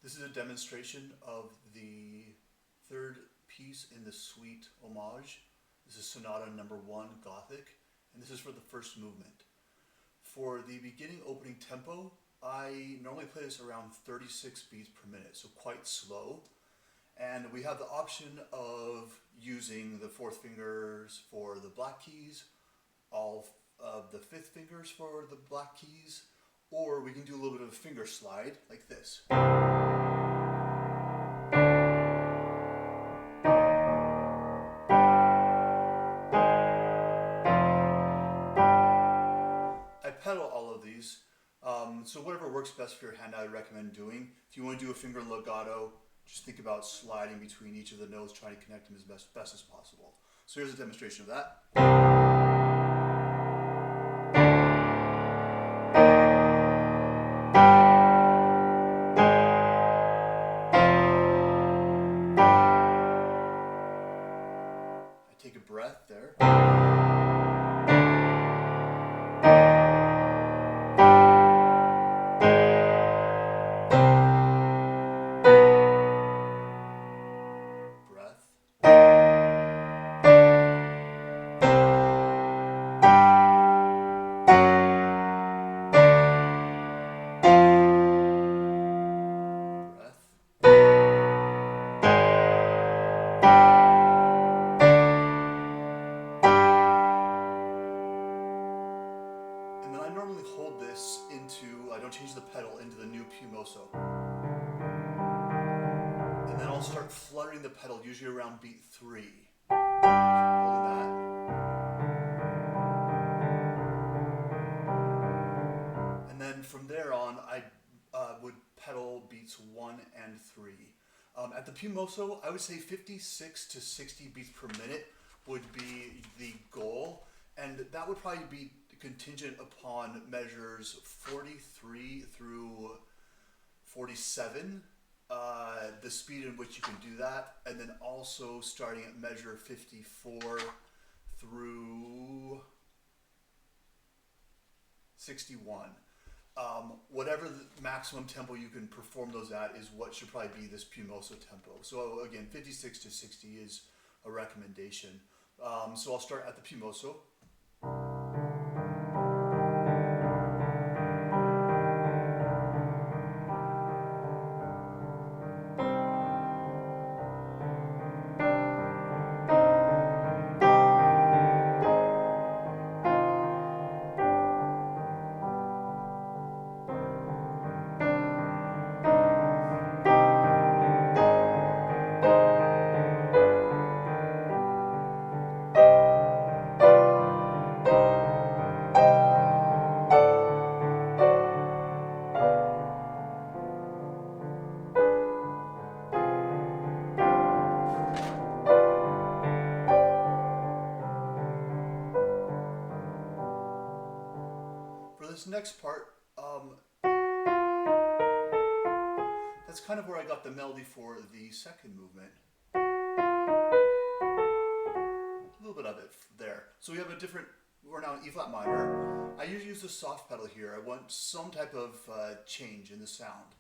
This is a demonstration of the third piece in the suite Hommage. This is Sonata No. 1, Gothic, and this is for the first movement. For the beginning opening tempo, I normally play this around 36 beats per minute, so quite slow. And we have the option of using the fourth fingers for the black keys, all of the fifth fingers for the black keys, or we can do a little bit of a finger slide like this. I pedal all of these, so whatever works best for your hand I would recommend doing. If you want to do a finger legato, just think about sliding between each of the notes, trying to connect them as best as possible. So here's a demonstration of that. I take a breath there. I normally hold this into, I don't change the pedal, into the new mosso. And then I'll start fluttering the pedal, usually around beat 3. So holding that. And then from there on, I would pedal beats 1 and 3. At the mosso, I would say 56 to 60 beats per minute would be the goal. And that would probably be contingent upon measures 43 through 47, the speed in which you can do that, and then also starting at measure 54 through 61. Whatever the maximum tempo you can perform those at is what should probably be this mosso tempo. So again, 56 to 60 is a recommendation. So I'll start at the mosso. This next part, that's kind of where I got the melody for the second movement. A little bit of it there. So we have a different, we're now in E flat minor. I usually use the soft pedal here. I want some type of change in the sound.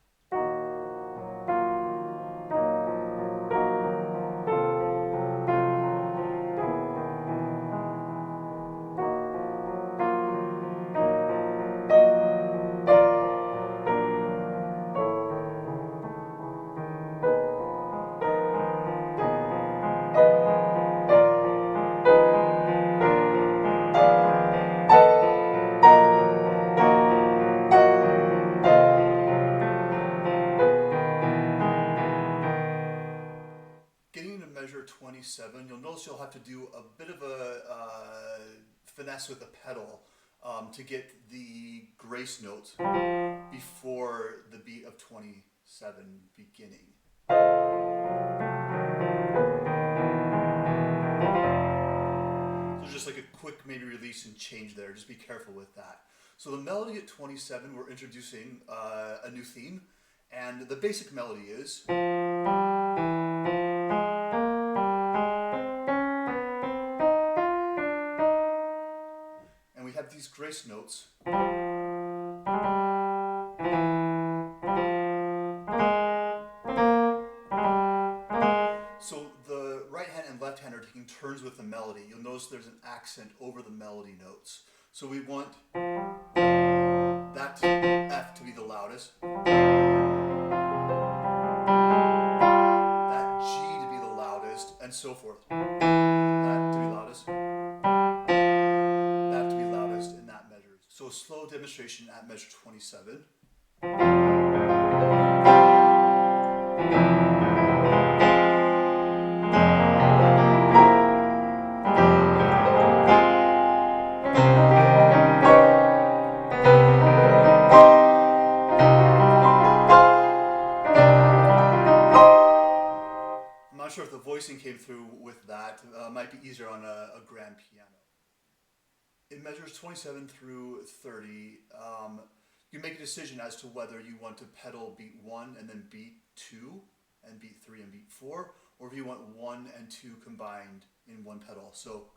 Measure 27, you'll notice you'll have to do a bit of a finesse with the pedal to get the grace notes before the beat of 27 beginning. So just like a quick maybe release and change there, just be careful with that. So the melody at 27, we're introducing a new theme, and the basic melody is these grace notes. turns with the melody. You'll notice there's an accent over the melody notes. So we want that F to be the loudest, that G to be the loudest, and so forth. That to be loudest, that to be loudest in that measure. So a slow demonstration at measure 27. I'm not sure if the voicing came through with that. Might be easier on a grand piano. In measures 27 through 30, you make a decision as to whether you want to pedal beat 1 and then beat 2 and beat 3 and beat 4, or if you want 1 and 2 combined in one pedal. So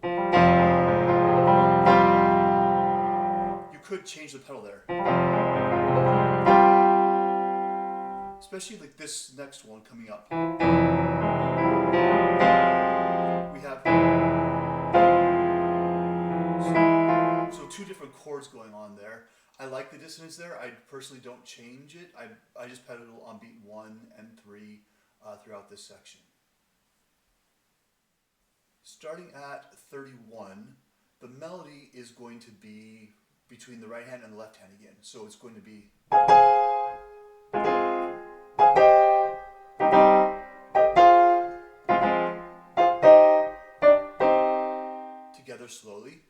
you could change the pedal there. Especially like this next one coming up. We have so two different chords going on there. I like the dissonance there. I personally don't change it. I just pedal on beat 1 and 3 throughout this section. Starting at 31, the melody is going to be between the right hand and the left hand again. So it's going to be together slowly.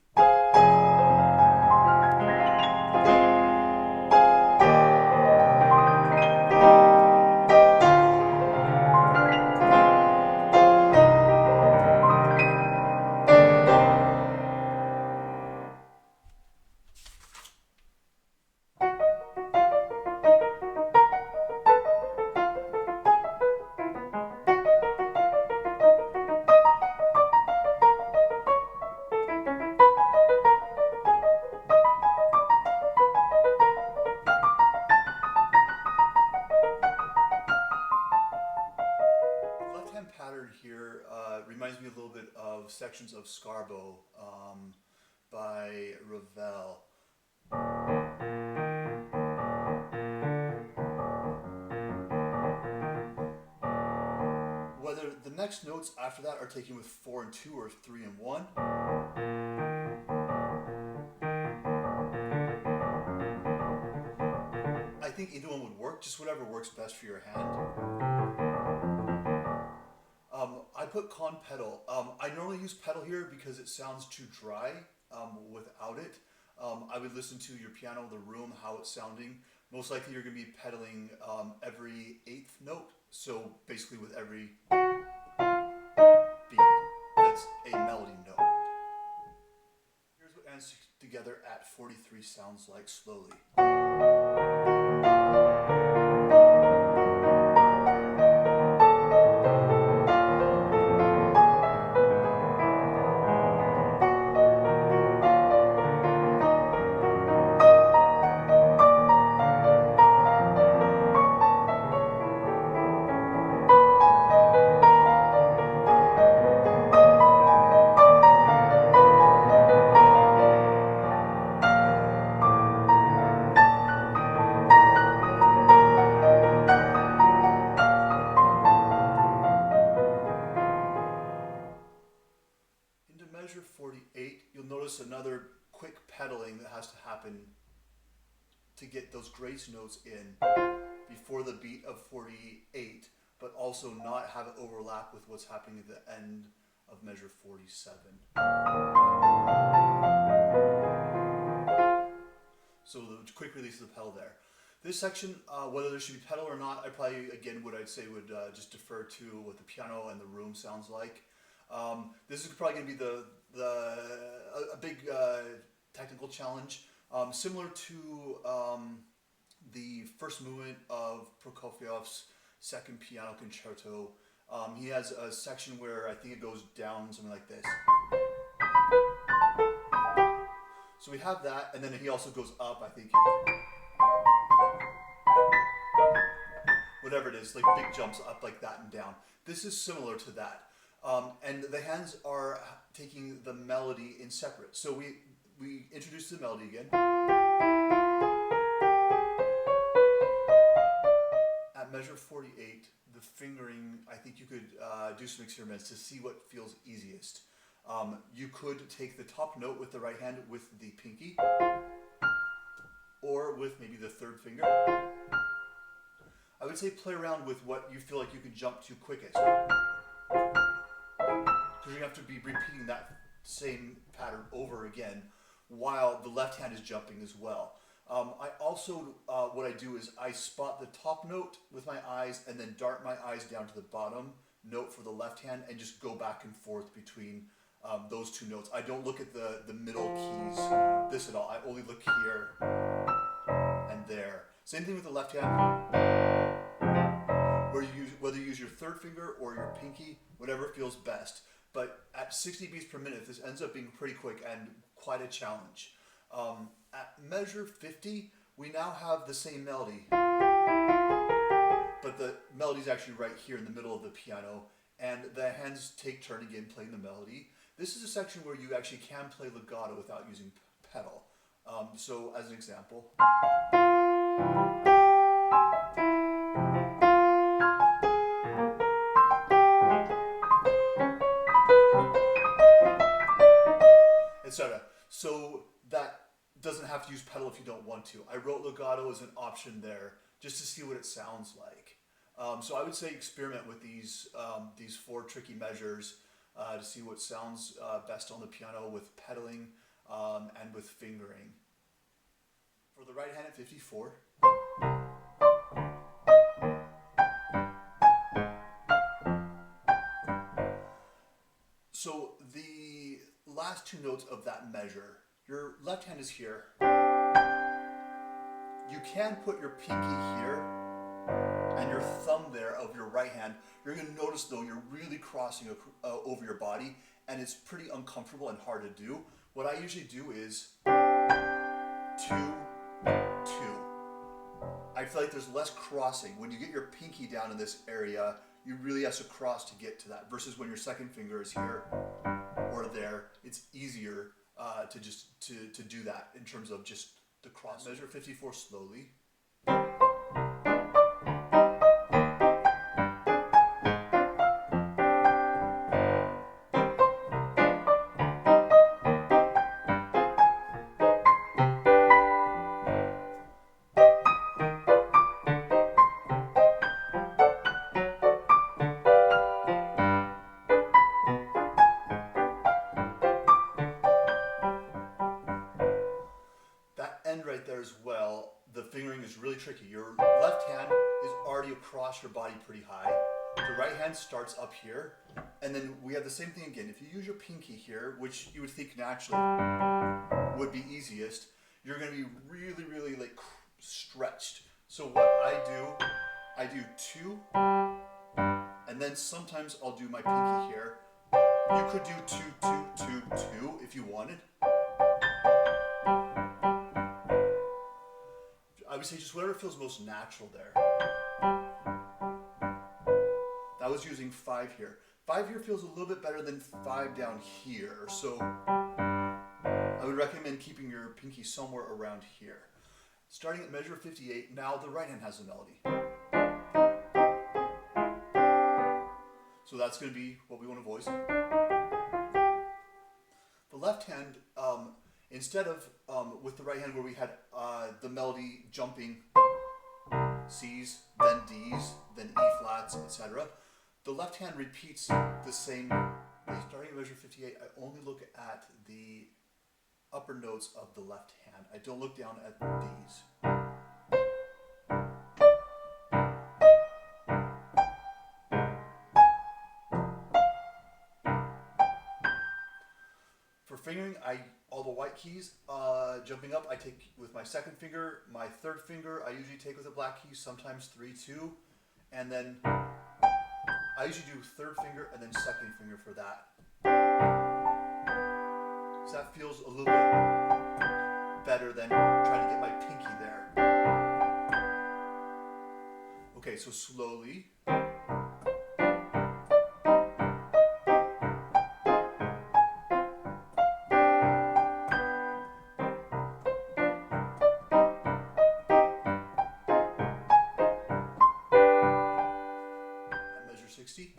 Here reminds me a little bit of sections of Scarbo by Ravel. Whether the next notes after that are taken with 4 and 2 or 3 and 1. I think either one would work, just whatever works best for your hand. I put con pedal. I normally use pedal here because it sounds too dry without it. I would listen to your piano in the room, how it's sounding. Most likely you're going to be pedaling every 8th note. So basically with every beat, that's a melody note. Here's what ends together at 43 sounds like slowly. Measure 48, you'll notice another quick pedaling that has to happen to get those grace notes in before the beat of 48, but also not have it overlap with what's happening at the end of measure 47. So the quick release of the pedal there. This section, whether there should be pedal or not, I probably, again, what I'd say would just defer to what the piano and the room sounds like. This is probably going to be a big technical challenge, similar to the first movement of Prokofiev's second piano concerto. He has a section where I think it goes down something like this. So we have that, and then he also goes up, I think. Whatever it is, like big jumps up like that and down. This is similar to that. And the hands are taking the melody in separate. So we introduce the melody again. At measure 48, the fingering, I think you could do some experiments to see what feels easiest. You could take the top note with the right hand with the pinky, or with maybe the third finger. I would say play around with what you feel like you can jump to quickest, because you're going to have to be repeating that same pattern over again while the left hand is jumping as well. I also, what I do is I spot the top note with my eyes and then dart my eyes down to the bottom note for the left hand and just go back and forth between those two notes. I don't look at the middle keys, this at all. I only look here and there. Same thing with the left hand, whether you use your third finger or your pinky, whatever feels best. But at 60 beats per minute, this ends up being pretty quick and quite a challenge. At measure 50, we now have the same melody, but the melody's actually right here in the middle of the piano, and the hands take turn again playing the melody. This is a section where you actually can play legato without using pedal. So as an example, etc. So that doesn't have to use pedal if you don't want to. I wrote legato as an option there just to see what it sounds like. So I would say experiment with these 4 tricky measures to see what sounds best on the piano with pedaling and with fingering. For the right hand at 54. So the last 2 notes of that measure, your left hand is here. You can put your pinky here and your thumb there of your right hand. You're going to notice though you're really crossing over your body, and it's pretty uncomfortable and hard to do. What I usually do is 2, 2. I feel like there's less crossing. When you get your pinky down in this area, you really have to cross to get to that, versus when your second finger is here or there, it's easier to do that in terms of just the cross. Measure 54 slowly. Right there as well, the fingering is really tricky. Your left hand is already across your body pretty high. The right hand starts up here, and then we have the same thing again. If you use your pinky here, which you would think naturally would be easiest, you're going to be really, really like stretched. So what I do 2, and then sometimes I'll do my pinky here. You could do 2, 2, 2, 2 if you wanted. I would say just whatever feels most natural there. That was using 5 here. 5 here feels a little bit better than 5 down here. So I would recommend keeping your pinky somewhere around here. Starting at measure 58, now the right hand has the melody. So that's going to be what we want to voice. The left hand, instead of with the right hand where we had the melody jumping C's, then D's, then E flats, etc., the left hand repeats the same. Starting at measure 58, I only look at the upper notes of the left hand. I don't look down at these. For fingering, all the white keys, jumping up, I take with my second finger. My third finger, I usually take with a black key, sometimes 3, 2. And then I usually do third finger and then second finger for that. So that feels a little bit better than trying to get my pinky there. Okay, so slowly. 60.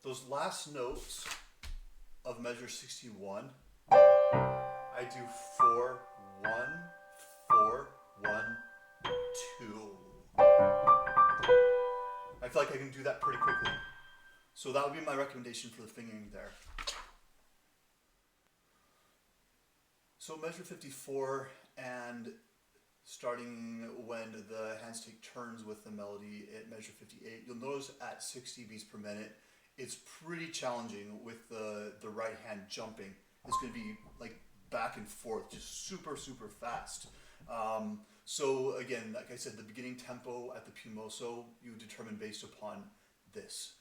Those last notes of measure 61, I do 4, 1, 4, 1, 2. I feel like I can do that pretty quickly. So that would be my recommendation for the fingering there. So measure 54, and starting when the hands take turns with the melody at measure 58, you'll notice at 60 beats per minute, it's pretty challenging with the right hand jumping. It's going to be like back and forth, just super, super fast. So again, like I said, the beginning tempo at the più mosso, you determine based upon this.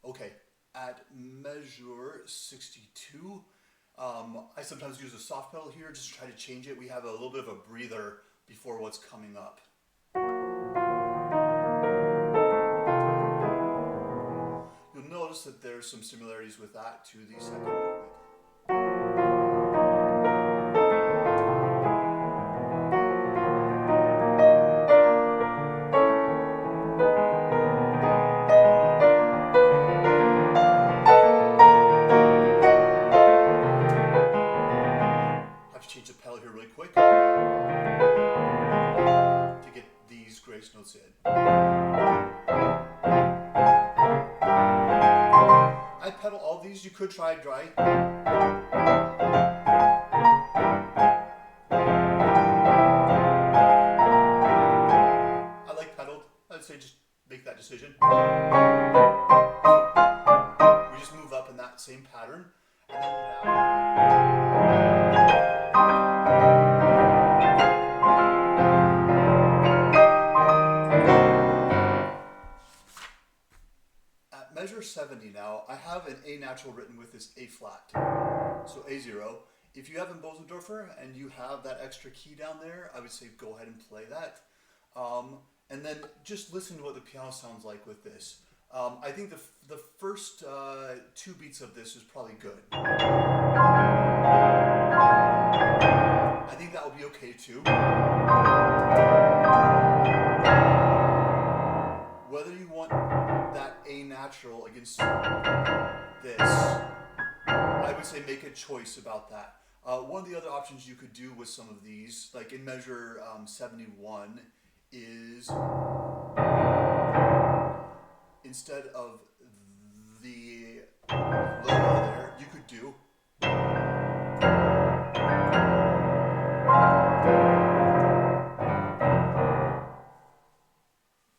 Okay, at measure 62, I sometimes use a soft pedal here just to try to change it. We have a little bit of a breather before what's coming up. You'll notice that there's some similarities with that to the second movement. Change the pedal here really quick to get these grace notes in. I pedal all these. You could try dry. I like pedaled. I'd say just make that decision. We just move up in that same pattern. And then measure 70 now, I have an A natural written with this A flat, so A0. If you have a Bosendorfer and you have that extra key down there, I would say go ahead and play that. And then just listen to what the piano sounds like with this. I think the first 2 beats of this is probably good. I think that will be okay too. Whether you want that A natural against this, I would say make a choice about that. One of the other options you could do with some of these, like in measure 71, is instead of the lower there, you could do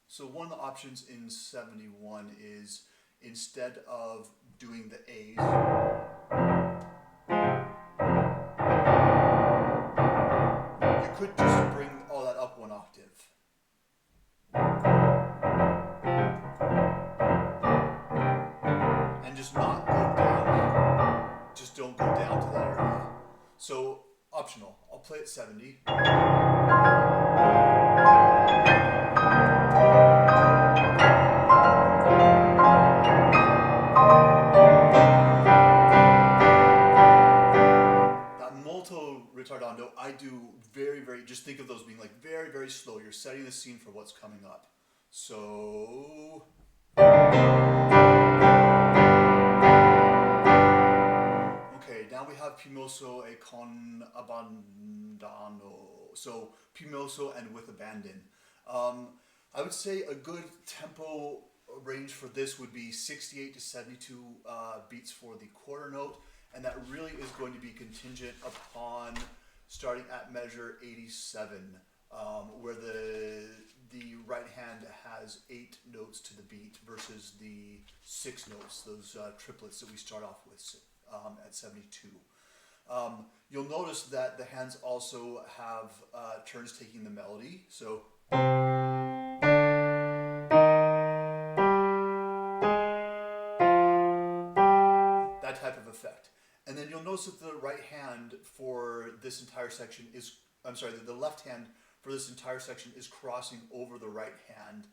so one of the options in 71 is instead of doing the A's, you could just bring all that up 1 octave. And just not go down. Just don't go down to that area. So optional. I'll play at 70. Retardando, I do just think of those being like very, very slow. You're setting the scene for what's coming up. So, okay, now we have più mosso e con abbandono. So, più mosso and with abandon. I would say a good tempo range for this would be 68 to 72 beats for the quarter note. And that really is going to be contingent upon starting at measure 87, where the right hand has 8 notes to the beat versus the 6 notes, those triplets that we start off with at 72. You'll notice that the hands also have turns taking the melody. So that type of effect. And then you'll notice that the right hand for this entire section is, I'm sorry, the left hand for this entire section is crossing over the right hand.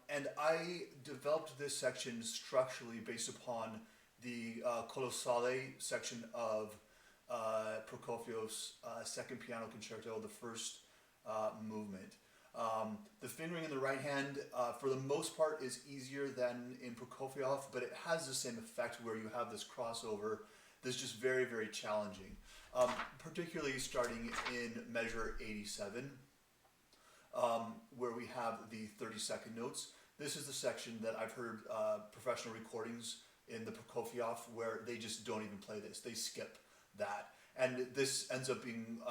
And I developed this section structurally based upon the colossale section of Prokofiev's second piano concerto, the first movement. The fingering in the right hand, for the most part, is easier than in Prokofiev, but it has the same effect where you have this crossover that's just very, very challenging. Particularly starting in measure 87, where we have the 30-second notes. This is the section that I've heard professional recordings in the Prokofiev where they just don't even play this. They skip that. And this ends up being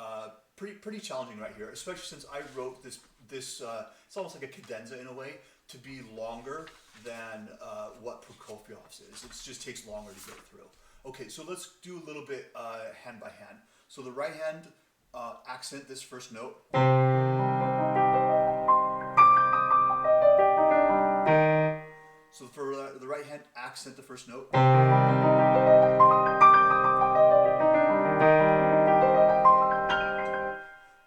pretty challenging right here, especially since I wrote this it's almost like a cadenza in a way, to be longer than what Prokofiev's is. It just takes longer to get through. Okay, so let's do a little bit hand by hand. So the right hand accent this first note. So for the right hand accent the first note.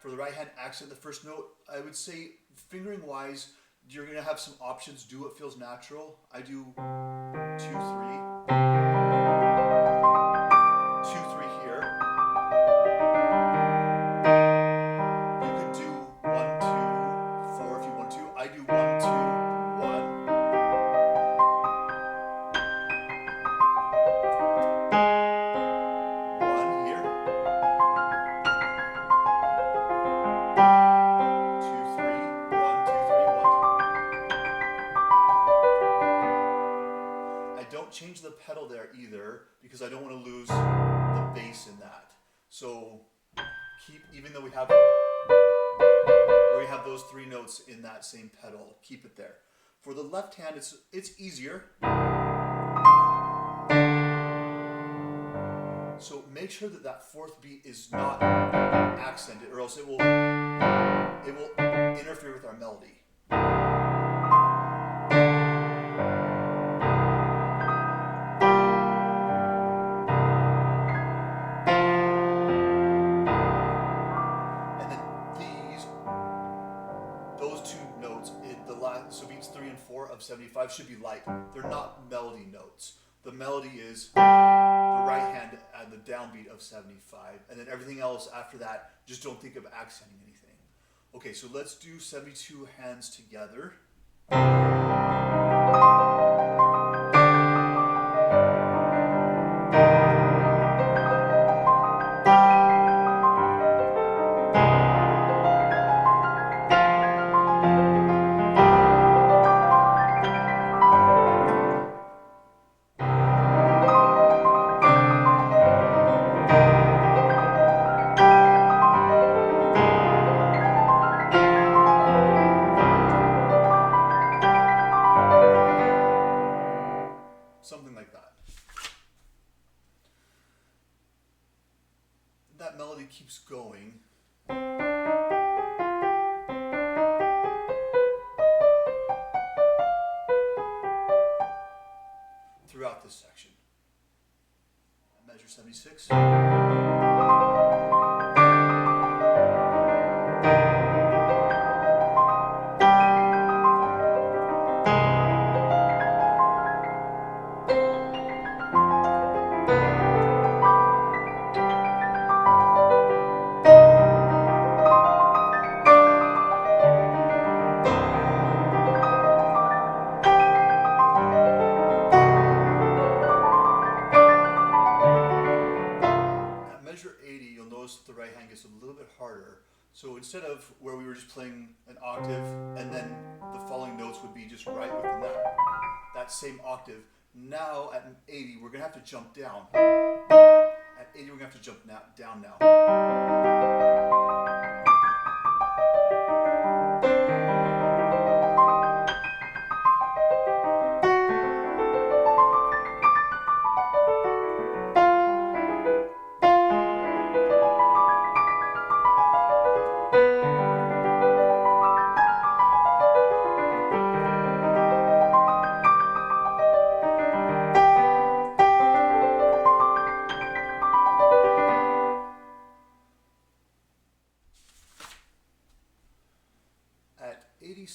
For the right hand accent the first note, I would say fingering wise, you're gonna have some options. Do what feels natural. I do 2, 3. 2, 3 here. You could do 1, 2, 4 if you want to. I do 1, 2, 1. 1 here. 2, 3. 1, 2, 3, 1. I don't change the pedal there either because I don't want to lose the bass in that. So keep, even though we have those 3 notes in that same pedal, keep it there. For the left hand, it's easier. So make sure that that 4th beat is not accented, or else it will interfere with our melody. So beats 3 and 4 of 75 should be light. They're not melody notes. The melody is the right hand and the downbeat of 75, and then everything else after that, just don't think of accenting anything. Okay, so let's do 72 hands together. Something like that. That melody keeps going. Throughout this section. Measure 76. The right hand gets a little bit harder. So instead of where we were just playing an octave and then the following notes would be just right within that same octave, now at 80 we're going to have to jump down. At 80 we're going to have to jump down now.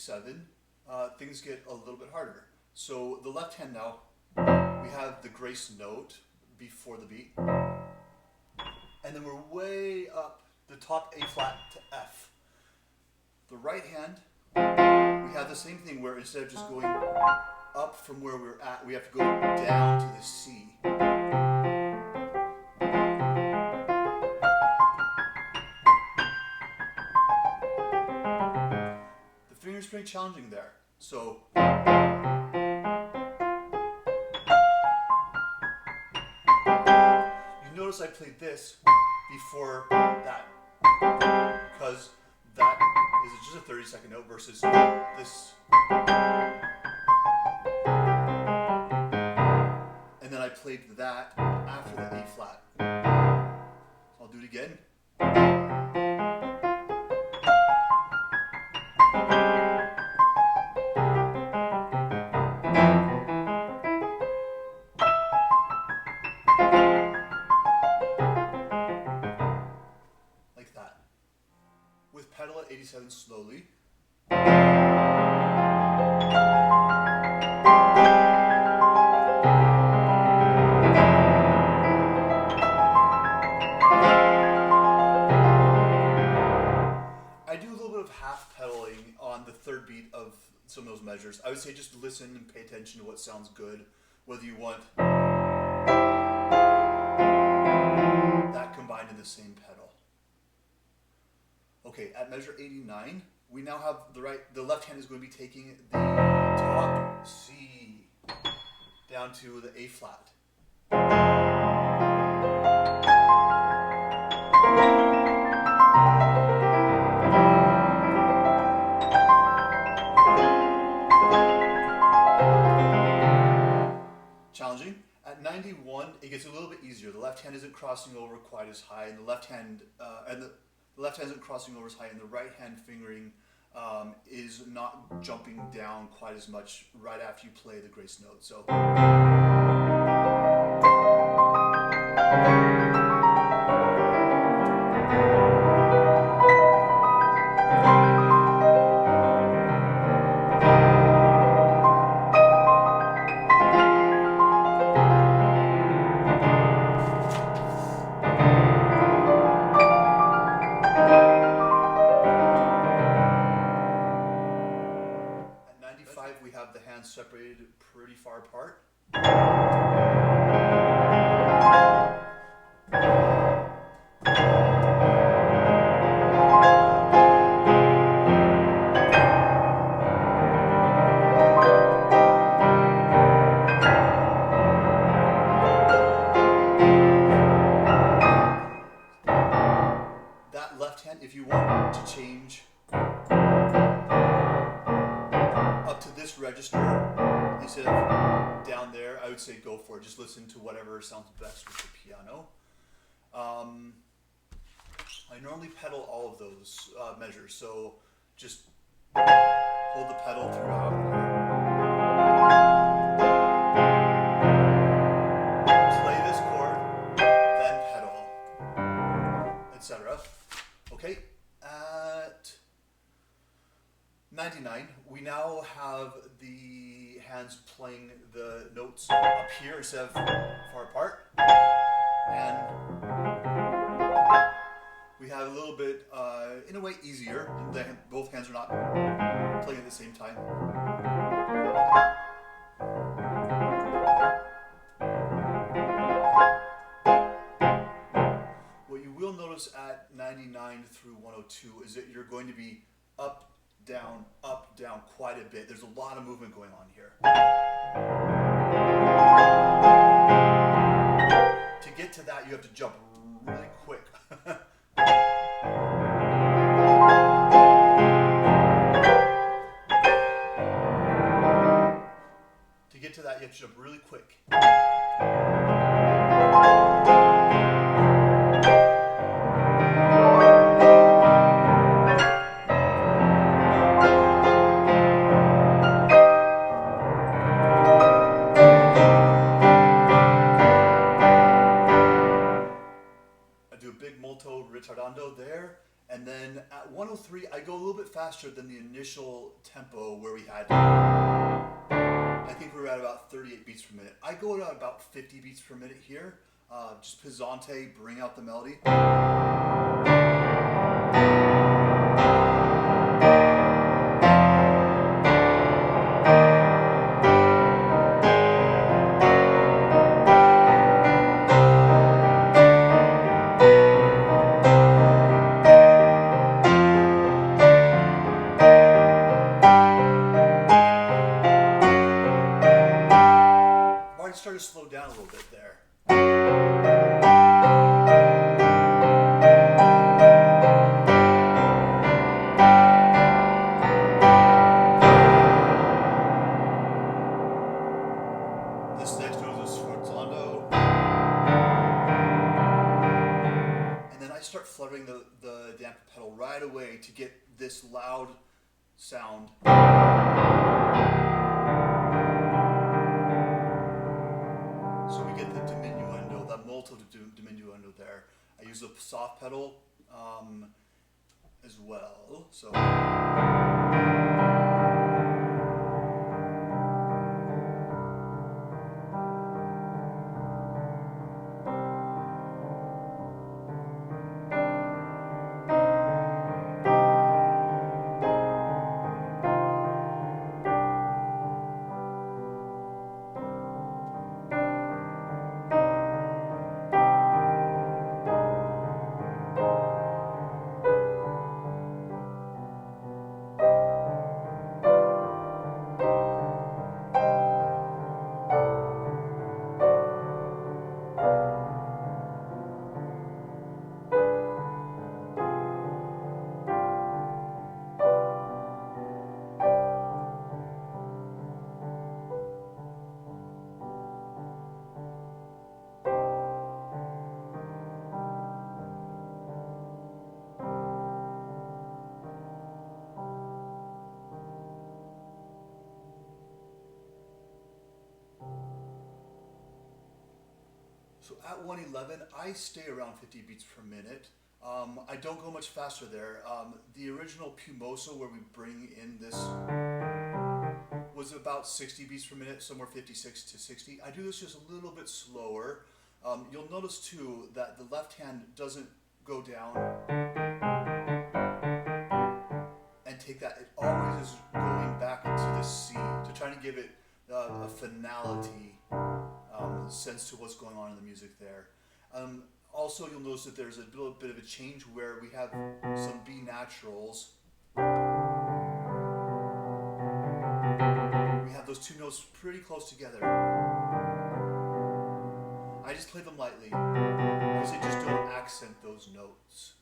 87, things get a little bit harder. So the left hand now, we have the grace note before the beat, and then we're way up the top A flat to F. The right hand, we have the same thing where instead of just going up from where we're at, we have to go down to the C. The finger's pretty challenging there. So you notice I played this before that, because that is just a 30-second note versus this. And then I played that after the A flat. I'll do it again. Like that. With pedal at 87 slowly. I do a little bit of half pedaling on the third beat of some of those measures. I would say just listen and pay attention to what sounds good, whether you want that combined in the same pedal. Okay, at measure 89, we now have the left hand is going to be taking the top C down to the A flat. Challenging. At 91, it gets a little bit easier. The left hand isn't crossing over quite as high, and the left hand the left hand isn't crossing over as high, and the right hand fingering is not jumping down quite as much right after you play the grace note. So. We have the hands separated pretty far apart. That left hand, if you want to change up to this register instead of down there, I would say go for it. Just listen to whatever sounds best with the piano. I normally pedal all of those measures, so just hold the pedal throughout. Play this chord, then pedal, etc. Okay, at 99, we now have the hands playing the notes up here instead of far apart. And we have a little bit, in a way, easier. Both hands are not playing at the same time. What you will notice at 99 through 102 is that you're going to be up, down, quite a bit. There's a lot of movement going on here. To get to that, you have to jump really quick. To get to that, you have to jump really quick. go 3, I go a little bit faster than the initial tempo where we had, I think we were at about 38 beats per minute. I go at about 50 beats per minute here. Just pesante, bring out the melody. Started to slow down a little bit there. This next note is sforzando. And then I start fluttering the damper pedal right away to get this loud sound. Diminuendo there. I use a soft pedal as well. So So at 111, I stay around 50 beats per minute. I don't go much faster there. The original mosso where we bring in this was about 60 beats per minute, somewhere 56 to 60. I do this just a little bit slower. You'll notice too that the left hand doesn't go down and take that. It always is going back into the C to try to give it a finality sense to what's going on in the music there. Also, you'll notice that there's a little bit of a change where we have some B naturals. We have those two notes pretty close together. I just play them lightly. I say just don't accent those notes.